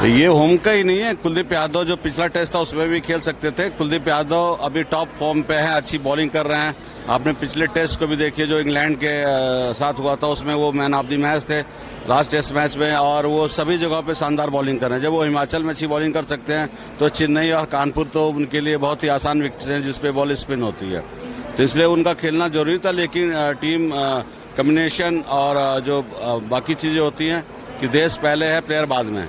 ये होम का ही नहीं है। कुलदीप यादव जो पिछला टेस्ट था उसमें भी खेल सकते थे। कुलदीप यादव अभी टॉप फॉर्म पे है, अच्छी बॉलिंग कर रहे हैं। आपने पिछले टेस्ट को भी देखिए जो इंग्लैंड के साथ हुआ था, उसमें वो मैन ऑफ द मैच थे लास्ट टेस्ट मैच में, और वो सभी जगहों पे शानदार बॉलिंग कर रहे हैं। जब वो हिमाचल में अच्छी बॉलिंग कर सकते हैं तो चेन्नई और कानपुर तो उनके लिए बहुत ही आसान विकेट हैं जिसपे बॉल स्पिन होती है, तो इसलिए उनका खेलना जरूरी था। लेकिन टीम कम्बिनेशन और जो बाकी चीजें होती हैं कि देश पहले है, प्लेयर बाद में।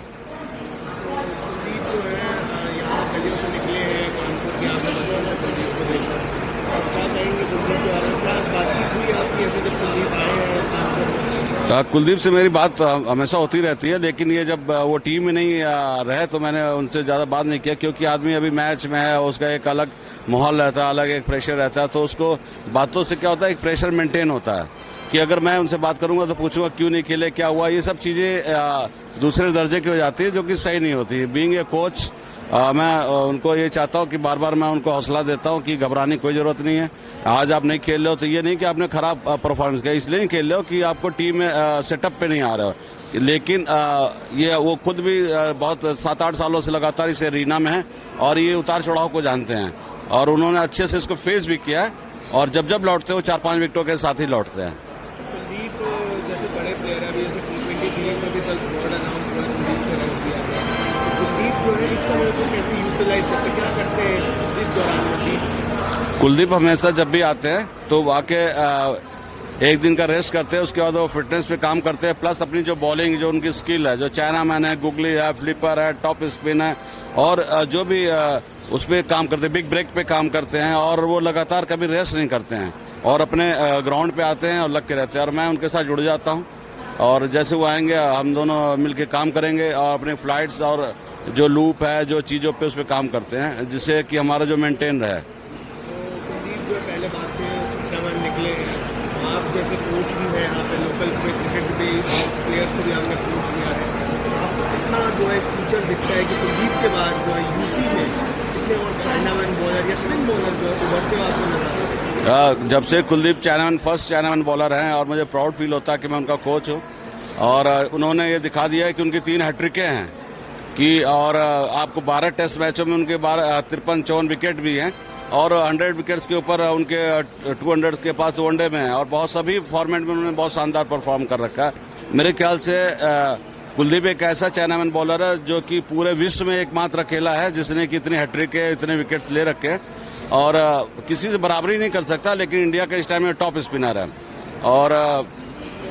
कुलदीप से मेरी बात हमेशा होती रहती है, लेकिन ये जब वो टीम में नहीं रहे तो मैंने उनसे ज्यादा बात नहीं किया, क्योंकि आदमी अभी मैच में है, उसका एक अलग माहौल रहता है, अलग एक प्रेशर रहता है, तो उसको बातों से क्या होता है, एक प्रेशर मेंटेन होता है कि अगर मैं उनसे बात करूंगा तो पूछूंगा क्यों नहीं खेले, क्या हुआ, ये सब चीजें दूसरे दर्जे की हो जाती है जो कि सही नहीं होती। बीइंग ए कोच मैं उनको ये चाहता हूँ कि बार बार मैं उनको हौसला देता हूँ कि घबराने की कोई जरूरत नहीं है। आज आप नहीं खेल रहे हो तो ये नहीं कि आपने खराब परफॉर्मेंस किया, इसलिए नहीं खेल रहे हो कि आपको टीम में सेटअप पे नहीं आ रहे हो। लेकिन ये वो खुद भी बहुत 7-8 सालों से लगातार इस एरिना में है और ये उतार चढ़ाव को जानते हैं, और उन्होंने अच्छे से इसको फेस भी किया है, और जब जब लौटते हो 4-5 विकेटों के साथ ही लौटते हैं। कुलदीप जैसे बड़े प्लेयर है, जैसे T20 सीरीज में भी कल स्क्वाड अनाउंस हुआ, कुलदीप को रख दिया गया। कुलदीप जो है इस समय को कैसे यूटिलाइज करते, क्या करते हैं इस दौरान बीच? कुलदीप हमेशा जब भी आते हैं तो आके एक दिन का रेस्ट करते हैं, उसके बाद वो फिटनेस पे काम करते हैं, प्लस अपनी जो बॉलिंग, जो उनकी स्किल है, जो चाइनामैन है, गुगली है, फ्लिपर है, टॉप स्पिन है, और जो भी उस पर काम करते हैं, बिग ब्रेक पे काम करते हैं, और वो लगातार कभी रेस्ट नहीं करते हैं और अपने ग्राउंड पे आते हैं और लग के रहते हैं, और मैं उनके साथ जुड़ जाता हूँ, और जैसे वो आएंगे हम दोनों मिलके काम करेंगे और अपने फ्लाइट्स और जो लूप है, जो चीजों पे उस पर काम करते हैं, जिससे कि हमारा जो मेंटेन रहे। कुलदीप जो पहले बात पे छक्काबाज निकले, आप जैसे कोच भी है यहाँ पे, लोकल क्रिकेट भी प्लेयर्स को भी आपने कोच किया है, आपको कितना जो है फ्यूचर दिखता है कि कुलदीप के बाद जो है यूपी में कितने और चाइनामैन बॉलर या स्पिन बॉलर जो है उभरते हुए आपको नजर आता है? जब से कुलदीप फर्स्ट चाइनामैन बॉलर हैं, और मुझे प्राउड फील होता है कि मैं उनका कोच हूँ, और उन्होंने ये दिखा दिया है कि उनकी 3 हैट्रिकें हैं कि, और आपको 12 टेस्ट मैचों में उनके 53-54 विकेट भी हैं, और 100 विकेट्स के ऊपर उनके 200 के पास वनडे में है, और बहुत सभी फॉर्मेट में उन्होंने बहुत शानदार परफॉर्म कर रखा है। मेरे ख्याल से कुलदीप एक ऐसा चाइनामैन बॉलर है जो कि पूरे विश्व में एकमात्र अकेला है जिसने कि इतने हैट्रिक इतने विकेट्स ले रखे हैं, और किसी से बराबरी नहीं कर सकता, लेकिन इंडिया का इस टाइम में टॉप स्पिनर है, और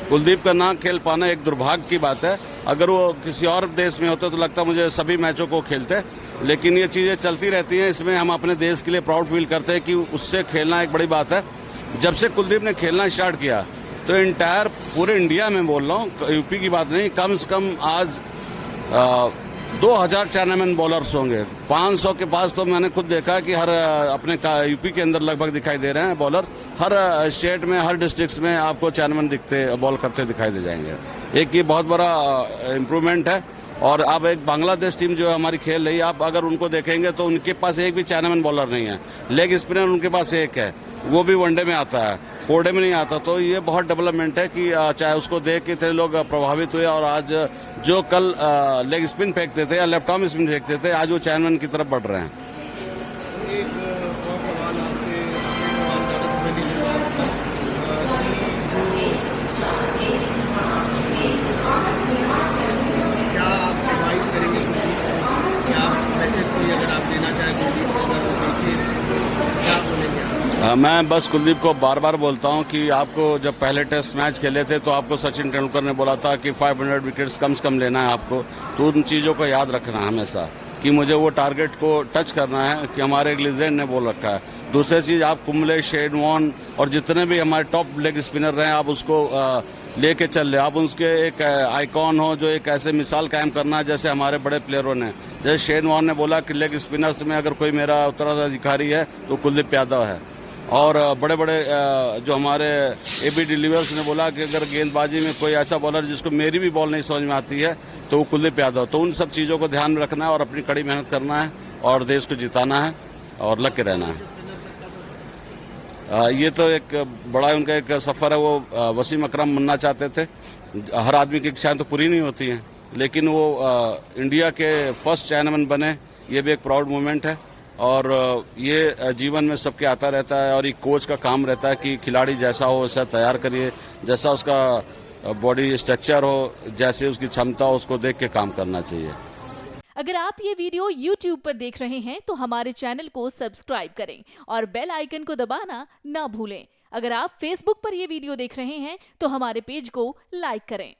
कुलदीप का ना खेल पाना एक दुर्भाग्य की बात है। अगर वो किसी और देश में होते तो लगता मुझे सभी मैचों को खेलते, लेकिन ये चीजें चलती रहती हैं, इसमें हम अपने देश के लिए प्राउड फील करते हैं कि उससे खेलना एक बड़ी बात है। जब से कुलदीप ने खेलना स्टार्ट किया तो इंटायर पूरे इंडिया में, बोल रहा हूँ, यूपी की बात नहीं, कम से कम आज 2000 चाइनामैन बॉलर्स होंगे, 500 के पास तो मैंने खुद देखा कि हर अपने यूपी के अंदर लगभग दिखाई दे रहे हैं बॉलर। हर स्टेट में, हर डिस्ट्रिक्ट में आपको चाइनामैन दिखते, बॉल करते दिखाई दे जाएंगे। एक ये बहुत बड़ा इम्प्रूवमेंट है। और अब एक बांग्लादेश टीम जो है हमारी खेल रही है, आप अगर उनको देखेंगे तो उनके पास एक भी चाइनामैन बॉलर नहीं है, लेग स्पिनर उनके पास एक है, वो भी वनडे में आता है, 4 डे में नहीं आता। तो ये बहुत डेवलपमेंट है कि चाहे उसको देख के इतने लोग प्रभावित हुए, और आज जो कल लेग स्पिन फेंकते थे या लेफ्ट आर्म स्पिन फेंकते थे, आज वो चाइनामैन की तरफ बढ़ रहे हैं। मैं बस कुलदीप को बार बार बोलता हूं कि आपको जब पहले टेस्ट मैच खेले थे तो आपको सचिन तेंदुलकर ने बोला था कि 500 विकेट्स कम से कम लेना है आपको, तो उन चीजों को याद रखना हमेशा कि मुझे वो टारगेट को टच करना है, कि हमारे एक लीजेंड ने बोल रखा है। दूसरी चीज, आप कुंबले, शेन वॉर्न और जितने भी हमारे टॉप लेग स्पिनर रहे, आप उसको लेके चल रहे, आप उसके एक आइकॉन हो, जो एक ऐसे मिसाल कायम करना है जैसे हमारे बड़े प्लेयरों ने, जैसे शेन वॉर्न ने बोला कि लेग स्पिनर्स में अगर कोई मेरा उत्तराधिकारी है तो कुलदीप यादव है, और बड़े बड़े जो हमारे AB डिलीवर्स ने बोला कि अगर गेंदबाजी में कोई ऐसा बॉलर जिसको मेरी भी बॉल नहीं समझ में आती है तो वो कुलदीप यादव। तो उन सब चीजों को ध्यान में रखना है और अपनी कड़ी मेहनत करना है और देश को जिताना है और लग के रहना है। ये तो एक बड़ा उनका एक सफर है। वो वसीम अकरम बनना चाहते थे, हर आदमी की इच्छाएं तो पूरी नहीं होती हैं। लेकिन वो इंडिया के फर्स्ट चाइनामैन बने, ये भी एक प्राउड मोमेंट है। और ये जीवन में सबके आता रहता है और एक कोच का काम रहता है कि खिलाड़ी जैसा हो वैसा तैयार करिए, जैसा उसका बॉडी स्ट्रक्चर हो, जैसे उसकी क्षमता हो, उसको देख के काम करना चाहिए। अगर आप ये वीडियो YouTube पर देख रहे हैं तो हमारे चैनल को सब्सक्राइब करें और बेल आइकन को दबाना ना भूलें। अगर आप Facebook पर ये वीडियो देख रहे हैं तो हमारे पेज को लाइक करें।